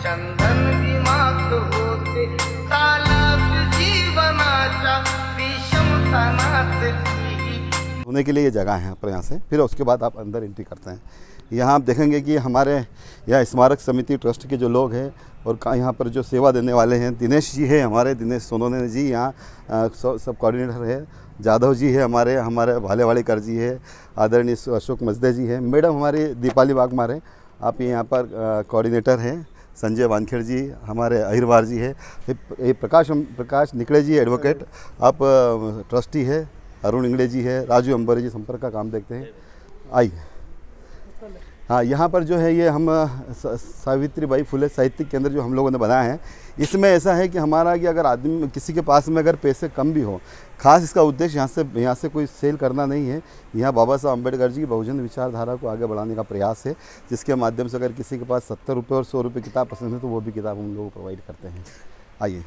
चंदन विमात होते तालाब जीवनाचा विषम तनात होने के लिए ये जगह है पर यहाँ से फिर उसके बाद आप अंदर एंट्री करते हैं। यहाँ आप देखेंगे कि हमारे यहाँ स्मारक समिति ट्रस्ट के जो लोग हैं और यहाँ पर जो सेवा देने वाले हैं, दिनेश जी है हमारे, दिनेश सोनोने जी यहाँ सब कोऑर्डिनेटर है, जाधव जी है हमारे भालेवाड़ीकर जी है, आदरणीय अशोक मजदे जी है, मैडम हमारी दीपाली वाघमार है, आप यहाँ पर कोऑर्डिनेटर हैं, संजय वानखेड़ जी हमारे अहिरवार जी है, ये प्रकाश निकले जी एडवोकेट, आप ट्रस्टी है, अरुण इंगड़े जी है, राजू अंबरी जी संपर्क का काम देखते हैं। आइए, हाँ यहाँ पर जो है ये हम सावित्रीबाई फुले साहित्यिक केंद्र जो हम लोगों ने बनाया है, इसमें ऐसा है कि हमारा कि अगर आदमी किसी के पास में अगर पैसे कम भी हो, खास इसका उद्देश्य यहाँ से कोई सेल करना नहीं है। यहाँ बाबा साहब अम्बेडकर जी की बहुजन विचारधारा को आगे बढ़ाने का प्रयास है, जिसके माध्यम से अगर किसी के पास 70 रुपये और 100 रुपये किताब पसंद है तो वो भी किताब हम लोग प्रोवाइड करते हैं। आइए,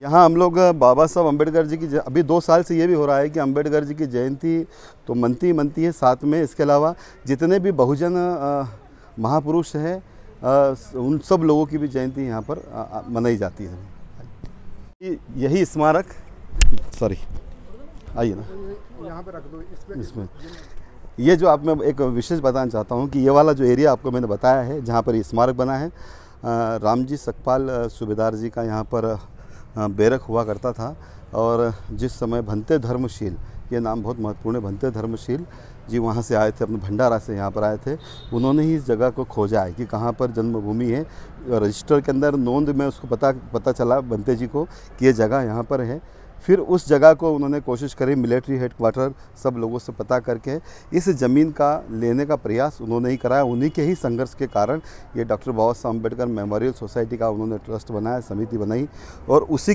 यहाँ हम लोग बाबा साहब अम्बेडकर जी की अभी 2 साल से ये भी हो रहा है कि अम्बेडकर जी की जयंती तो मनती है, साथ में इसके अलावा जितने भी बहुजन महापुरुष हैं उन सब लोगों की भी जयंती यहाँ पर मनाई जाती है। यही स्मारक, सॉरी आइए ना यहाँ पे रख दो इसमें। ये जो आप मैं एक विशेष बताना चाहता हूँ कि ये वाला जो एरिया आपको मैंने बताया है जहाँ पर ये स्मारक बना है, रामजी सकपाल सूबेदार जी का यहाँ पर बैरक हुआ करता था। और जिस समय भंते धर्मशील, ये नाम बहुत महत्वपूर्ण है, भंते धर्मशील जी वहाँ से आए थे, अपने भंडारा से यहाँ पर आए थे, उन्होंने ही इस जगह को खोजा है कि कहाँ पर जन्मभूमि है। रजिस्टर के अंदर नोंद में उसको पता चला भंते जी को कि ये जगह यहाँ पर है। फिर उस जगह को उन्होंने कोशिश करी मिलिट्री हेडक्वार्टर सब लोगों से पता करके इस ज़मीन का लेने का प्रयास उन्होंने ही कराया। उन्हीं के ही संघर्ष के कारण ये डॉक्टर बाबा साहब अम्बेडकर मेमोरियल सोसाइटी का उन्होंने ट्रस्ट बनाया, समिति बनाई, और उसी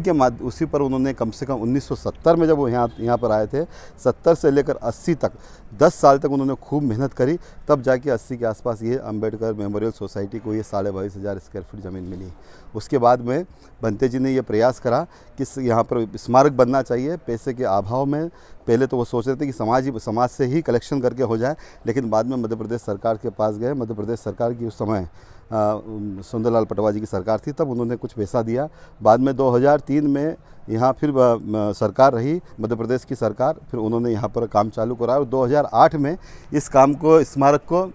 पर उन्होंने कम से कम 1970 में जब वो यहाँ पर आए थे, 70 से लेकर 80 तक 10 साल तक उन्होंने खूब मेहनत करी, तब जाके 80 के आसपास ये अम्बेडकर मेमोरियल सोसाइटी को ये 22,500 स्क्वायर फीट ज़मीन मिली। उसके बाद में भंते जी ने ये प्रयास करा कि यहाँ पर स्मारक बनना चाहिए। पैसे के अभाव में पहले तो वो सोच रहे थे कि समाज से ही कलेक्शन करके हो जाए, लेकिन बाद में मध्य प्रदेश सरकार के पास गए। मध्य प्रदेश सरकार की उस समय सुंदरलाल पटवा जी की सरकार थी, तब उन्होंने कुछ पैसा दिया। बाद में 2003 में यहाँ फिर सरकार रही, मध्य प्रदेश की सरकार, फिर उन्होंने यहाँ पर काम चालू कराया और 2008 में इस काम को, स्मारक को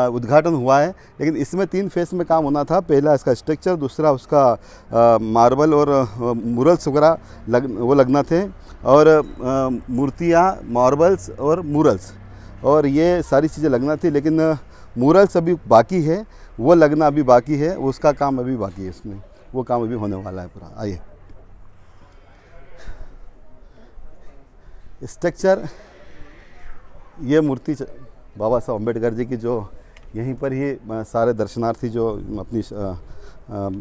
उद्घाटन हुआ है। लेकिन इसमें 3 फेस में काम होना था। पहला इसका स्ट्रक्चर, दूसरा उसका मार्बल और मुरल्स वगैरह लगना थे, और मूर्तियाँ, मार्बल्स और मुरल्स, और ये सारी चीज़ें लगना थी। लेकिन मुरल्स अभी बाकी है, वो लगना अभी बाकी है, उसका काम अभी बाकी है, इसमें वो काम अभी होने वाला है पूरा। आइए, स्ट्रक्चर, ये मूर्ति बाबा साहब अम्बेडकर जी की जो यहीं पर ही सारे दर्शनार्थी जो अपनी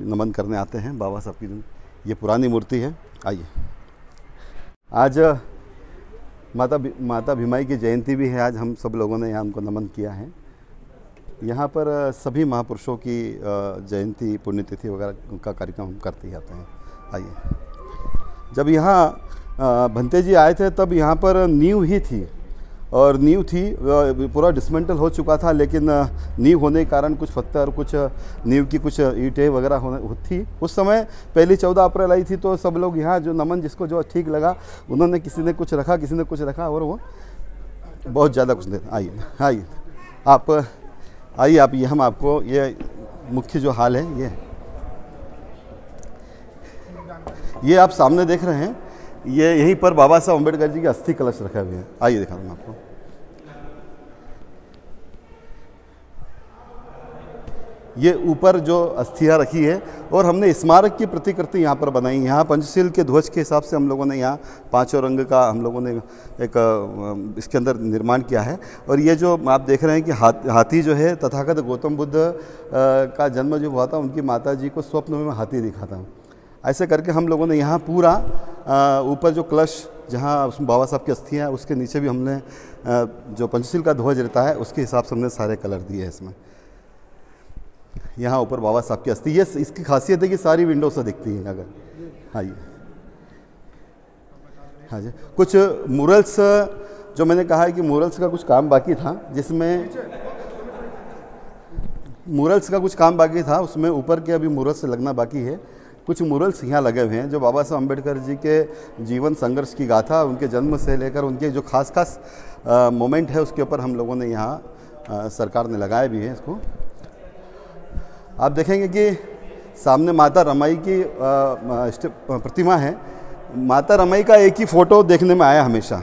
नमन करने आते हैं बाबा साहब की, ये पुरानी मूर्ति है। आइए, आज माता भीमाई की जयंती भी है, आज हम सब लोगों ने यहाँ उनको नमन किया है। यहाँ पर सभी महापुरुषों की जयंती, पुण्यतिथि वगैरह का कार्यक्रम हम करते ही आते हैं। आइए, जब यहाँ भंते जी आए थे तब यहाँ पर नींव ही थी, और नींव थी, पूरा डिसमेंटल हो चुका था, लेकिन नींव होने के कारण कुछ पत्थर, कुछ नींव की कुछ ईंटें वगैरह थी। उस समय पहली 14 अप्रैल आई थी, तो सब लोग यहाँ जो नमन, जिसको जो ठीक लगा उन्होंने, किसी ने कुछ रखा, किसी ने कुछ रखा, और वो बहुत ज़्यादा कुछ नहीं। आइए आप, ये हम आपको ये मुख्य जो हाल है, ये आप सामने देख रहे हैं, ये यहीं पर बाबा साहब अम्बेडकर जी के अस्थि कलश रखे हुए हैं। आइए दिखा दूँ आपको। ये ऊपर जो अस्थियाँ रखी है, और हमने स्मारक की प्रतिकृति यहाँ पर बनाई। यहाँ पंचशील के ध्वज के हिसाब से हम लोगों ने यहाँ 5 रंग का हम लोगों ने एक इसके अंदर निर्माण किया है। और ये जो आप देख रहे हैं कि हाथी जो है, तथागत गौतम बुद्ध का जन्म जो हुआ था, उनकी माता जी को स्वप्न में हाथी दिखा था। ऐसे करके हम लोगों ने यहाँ पूरा ऊपर जो कलश, जहाँ उसमें बाबा साहब की अस्थियाँ, उसके नीचे भी हमने जो पंचशील का ध्वज रहता है उसके हिसाब से हमने सारे कलर दिए हैं इसमें। यहाँ ऊपर बाबा साहब की अस्थि, ये इसकी खासियत है कि सारी विंडो से दिखती है अगर। हाँ जी, कुछ मुरल्स, जो मैंने कहा है कि मुरल्स का कुछ काम बाकी था, जिसमें मूरल्स का कुछ काम बाकी था, उसमें ऊपर के अभी मूरल्स लगना बाकी है। कुछ मूरल्स यहाँ लगे हुए हैं जो बाबा साहब अम्बेडकर जी के जीवन संघर्ष की गाथा, उनके जन्म से लेकर उनके जो खास खास मोमेंट है उसके ऊपर हम लोगों ने यहाँ सरकार ने लगाए भी हैं इसको। आप देखेंगे कि सामने माता रमाई की प्रतिमा है। माता रमाई का एक ही फ़ोटो देखने में आया हमेशा,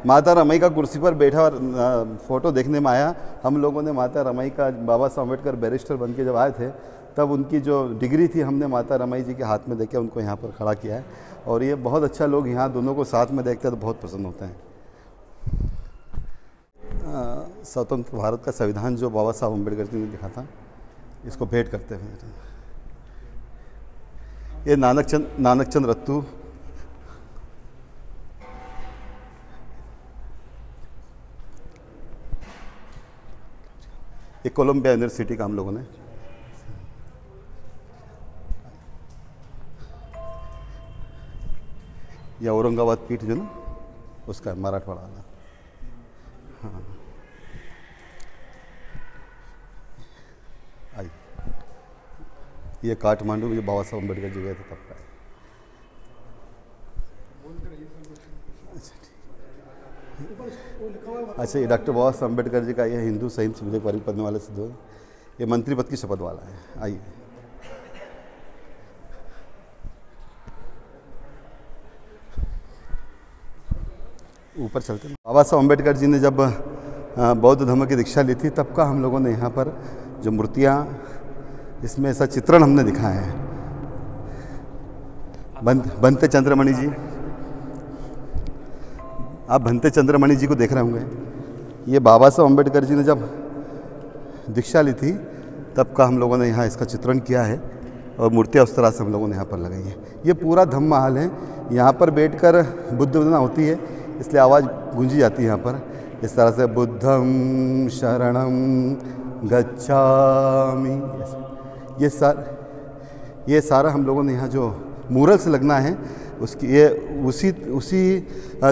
माता रमाई का कुर्सी पर बैठा और फ़ोटो देखने में आया। हम लोगों ने माता रमाई का, बाबा साहब अम्बेडकर बैरिस्टर बन के जब आए थे तब उनकी जो डिग्री थी हमने माता रमाई जी के हाथ में देके उनको यहाँ पर खड़ा किया है। और ये बहुत अच्छा, लोग यहाँ दोनों को साथ में देखते हैं तो बहुत प्रसन्न होते हैं। स्वतंत्र भारत का संविधान जो बाबा साहब अम्बेडकर जी ने लिखा था, इसको भेंट करते हुए ये नानकचंद रत्तू, ये कोलंबिया यूनिवर्सिटी का हम लोगों ने, या औरंगाबाद पीठ जो ना उसका मराठवाड़ा वाला। हाँ आई, ये काठमांडू में जो बाबा साहब अम्बेडकर जी गए थे तब का। अच्छा, ये डॉक्टर बाबा साहब अम्बेडकर जी का, ये हिंदू साहित्य विधेयक पारित करने वाले से दो, ये मंत्री पद की शपथ वाला है। आइए, ऊपर चलते हैं। बाबा साहब अम्बेडकर जी ने जब बौद्ध धर्म की दीक्षा ली थी तब का हम लोगों ने यहाँ पर जो मूर्तियाँ, इसमें ऐसा चित्रण हमने दिखाया है। बनते चंद्रमणि जी, आप बनते चंद्रमणि जी को देख रहे होंगे। ये बाबा साहब अम्बेडकर जी ने जब दीक्षा ली थी तब का हम लोगों ने यहाँ इसका चित्रण किया है और मूर्तियाँ उस तरह से हम लोगों ने यहाँ पर लगाई हैं। ये पूरा धम्म महल है, यहाँ पर बैठकर बुद्ध वंदना होती है, इसलिए आवाज़ गूंजी जाती है यहाँ पर इस तरह से, बुद्धं शरणं गच्छामि। ये सारा हम लोगों ने यहाँ जो मूरल से लगना है उसकी, ये उसी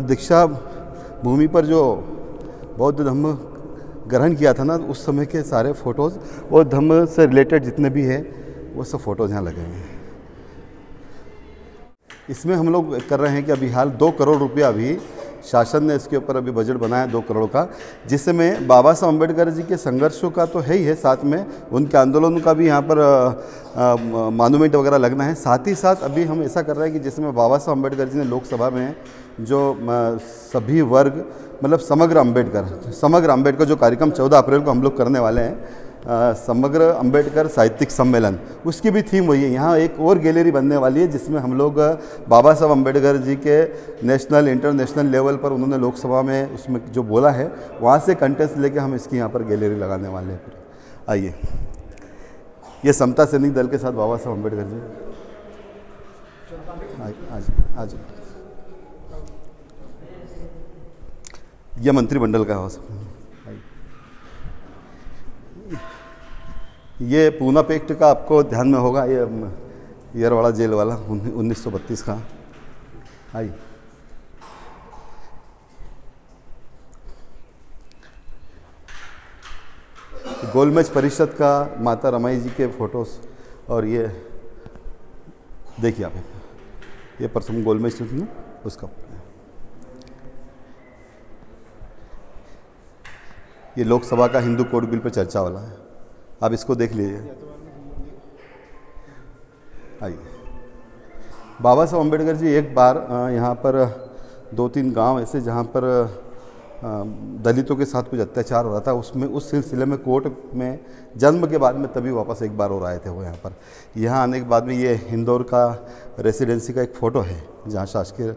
दीक्षा भूमि पर जो बौद्ध धम्म ग्रहण किया था ना, उस समय के सारे फ़ोटोज़ और धम्म से रिलेटेड जितने भी है वो सब फ़ोटोज़ यहाँ लगे हुए हैं। इसमें हम लोग कर रहे हैं कि अभी हाल 2 करोड़ रुपया अभी शासन ने इसके ऊपर अभी बजट बनाया 2 करोड़ का, जिसमें बाबा साहब अम्बेडकर जी के संघर्षों का तो है ही है, साथ में उनके आंदोलन का भी यहाँ पर मॉन्यूमेंट वगैरह लगना है। साथ ही साथ अभी हम ऐसा कर रहे हैं कि जिसमें बाबा साहब अम्बेडकर जी ने लोकसभा में जो सभी वर्ग, मतलब समग्र अम्बेडकर जो कार्यक्रम 14 अप्रैल को हम लोग करने वाले हैं, समग्र अम्बेडकर साहित्यिक सम्मेलन, उसकी भी थीम वही है। यहाँ एक और गैलरी बनने वाली है जिसमें हम लोग बाबा साहब अम्बेडकर जी के नेशनल इंटरनेशनल लेवल पर उन्होंने लोकसभा में उसमें जो बोला है वहाँ से कंटेंट्स लेके हम इसकी यहाँ पर गैलरी लगाने वाले हैं। आइए, ये समता सैनिक दल के साथ बाबा साहब अम्बेडकर जी, आज ये मंत्रिमंडल का हो सकता है। ये पूना पैक्ट का आपको ध्यान में होगा, ये येरवाड़ा जेल वाला 1932 का। आई, गोलमेज परिषद का माता रमाई जी के फोटोस, और ये देखिए आप, ये परसों गोलमेज थी ना उसका, ये लोकसभा का हिंदू कोड बिल पर चर्चा वाला है, आप इसको देख लीजिए। आइए, बाबा साहब अम्बेडकर जी एक बार यहाँ पर 2-3 गांव ऐसे जहाँ पर दलितों के साथ कुछ अत्याचार हो रहा था, उसमें उस सिलसिले में कोर्ट में जन्म के बाद में तभी वापस एक बार और आए थे वो यहाँ पर। यहाँ आने के बाद में ये इंदौर का रेसिडेंसी का एक फ़ोटो है जहाँ शासकीय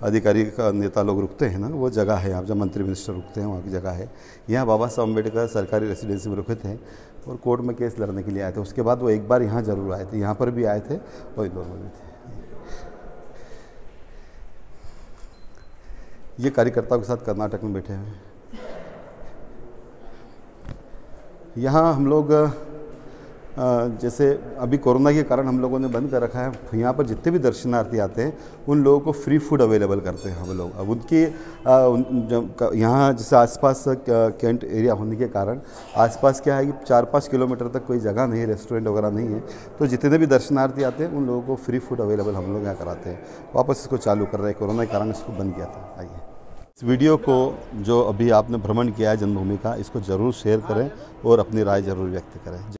अधिकारी का नेता लोग रुकते हैं ना, वो जगह है यहाँ, जब मंत्री मिनिस्टर रुकते हैं वहाँ की जगह है। यहाँ बाबा साहब अम्बेडकर सरकारी रेसिडेंसी में रुके थे और कोर्ट में केस लड़ने के लिए आए थे। उसके बाद वो एक बार यहाँ ज़रूर आए थे, यहाँ पर भी आए थे और इंदौर में भी थे। ये कार्यकर्ताओं के साथ कर्नाटक में बैठे हैं। यहाँ हम लोग जैसे अभी कोरोना के कारण हम लोगों ने बंद कर रखा है, यहाँ पर जितने भी दर्शनार्थी आते हैं उन लोगों को फ्री फूड अवेलेबल करते हैं हम लोग। अब उनकी यहाँ जैसे आसपास कैंट एरिया होने के कारण आसपास क्या है कि 4-5 किलोमीटर तक कोई जगह नहीं है, रेस्टोरेंट वगैरह नहीं है, तो जितने भी दर्शनार्थी आते हैं उन लोगों को फ्री फूड अवेलेबल हम लोग यहाँ कराते हैं। वापस इसको चालू कर रहे हैं, कोरोना के कारण इसको बंद किया था। आइए, इस वीडियो को जो अभी आपने भ्रमण किया है जन्मभूमि का, इसको ज़रूर शेयर करें और अपनी राय ज़रूर व्यक्त करें।